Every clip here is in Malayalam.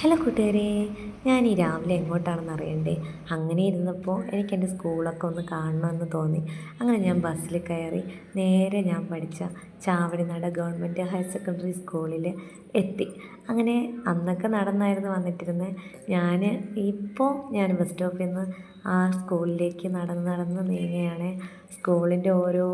ഹലോ കൂട്ടുകാരെ, ഞാൻ ഈ രാവിലെ എങ്ങോട്ടാണെന്ന് അറിയണ്ടേ? അങ്ങനെ ഇരുന്നപ്പോൾ എനിക്ക് എൻ്റെ സ്കൂളൊക്കെ ഒന്ന് കാണണമെന്ന് തോന്നി. അങ്ങനെ ഞാൻ ബസ്സിൽ കയറി നേരെ ഞാൻ പഠിച്ച ചാവടിനാട് ഗവൺമെൻറ് ഹയർ സെക്കൻഡറി സ്കൂളിൽ എത്തി. അങ്ങനെ അന്നൊക്കെ നടന്നായിരുന്നു വന്നിട്ടിരുന്നത്. ഞാൻ ബസ് സ്റ്റോപ്പിൽ നിന്ന് ആ സ്കൂളിലേക്ക് നടന്ന് നീങ്ങുകയാണ്. സ്കൂളിൻ്റെ ഓരോ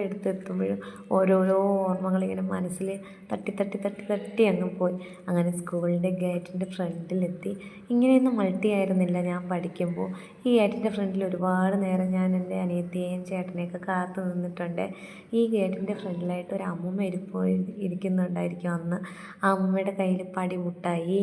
എടുത്തെത്തുമ്പോഴും ഓരോരോ ഓർമ്മകളിങ്ങനെ മനസ്സിൽ തട്ടി അങ്ങ് പോയി. അങ്ങനെ സ്കൂളിൻ്റെ ഗേറ്റിൻ്റെ ഫ്രണ്ടിലെത്തി. ഇങ്ങനെയൊന്നും ആയിരുന്നില്ല ഞാൻ പഠിക്കുമ്പോൾ. ഈ ഗേറ്റിൻ്റെ ഫ്രണ്ടിൽ ഒരുപാട് നേരം ഞാൻ എൻ്റെ അനിയത്തിയെയും ചേട്ടനെയൊക്കെ കാത്തു നിന്നിട്ടുണ്ട്. ഈ ഗേറ്റിൻ്റെ ഫ്രണ്ടിലായിട്ട് ഒരു അമ്മൂമ്മ ഇരിക്കുന്നുണ്ടായിരിക്കും അന്ന്. ആ അമ്മൂമ്മയുടെ കയ്യിൽ പടിമുട്ടായി,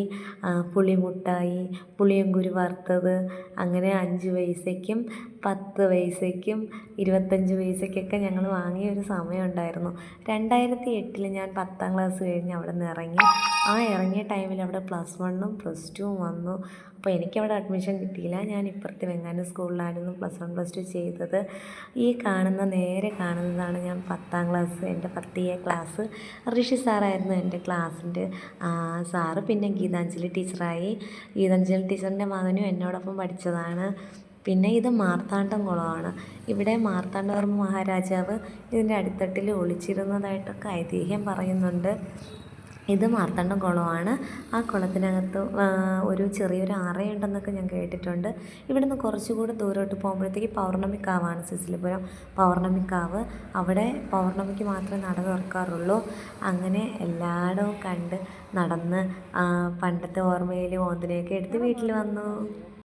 പുളിമുട്ടായി, പുളിയങ്കുരു വറുത്തത്, അങ്ങനെ 5 പൈസയ്ക്കും 10 പൈസയ്ക്കും 25 പൈസയ്ക്കൊക്കെ ഞങ്ങൾ വാങ്ങിയ ഒരു സമയം ഉണ്ടായിരുന്നു. 2008 ഞാൻ 10ാം ക്ലാസ് കഴിഞ്ഞ് അവിടെ നിന്ന് ഇറങ്ങി. ആ ഇറങ്ങിയ ടൈമിൽ അവിടെ +1ഉം +2ഉം വന്നു. അപ്പോൾ എനിക്കവിടെ അഡ്മിഷൻ കിട്ടിയില്ല. ഞാൻ ഇപ്പുറത്തെ വെങ്ങാനം സ്കൂളിലായിരുന്നു +1 +2 ചെയ്തത്. നേരെ കാണുന്നതാണ് ഞാൻ 10ാം ക്ലാസ്, എൻ്റെ 10A ക്ലാസ്. ഋഷി സാറായിരുന്നു എൻ്റെ ക്ലാസ്സിൻ്റെ സാറ്. പിന്നെ ഗീതാഞ്ജലി ടീച്ചറായി. ഗീതാഞ്ജലി ടീച്ചറിൻ്റെ മകനും എന്നോടൊപ്പം പഠിച്ചതാണ്. പിന്നെ ഇത് മാർത്താണ്ഡം കുളമാണ്. ഇവിടെ മാർത്താണ്ഡവർമ്മ മഹാരാജാവ് ഇതിൻ്റെ അടിത്തട്ടിൽ ഒളിച്ചിരുന്നതായിട്ടൊക്കെ ഐതിഹ്യം പറയുന്നുണ്ട്. ഇത് മാർത്താണ്ഡം കുളമാണ്. ആ കുളത്തിനകത്ത് ഒരു ചെറിയൊരു അറയുണ്ടെന്നൊക്കെ ഞാൻ കേട്ടിട്ടുണ്ട്. ഇവിടുന്ന് കുറച്ചുകൂടി ദൂരോട്ട് പോകുമ്പോഴത്തേക്ക് പൗർണമിക്കാവാണ്, സിസിലിപുരം പൗർണമിക്കാവ്. അവിടെ പൗർണമിക്ക് മാത്രമേ നട തുറക്കാറുള്ളൂ. അങ്ങനെ എല്ലായിടവും കണ്ട് നടന്ന് പണ്ടത്തെ ഓർമ്മയിൽ ഓന്തിനെയൊക്കെ എടുത്ത് വീട്ടിൽ വന്നു.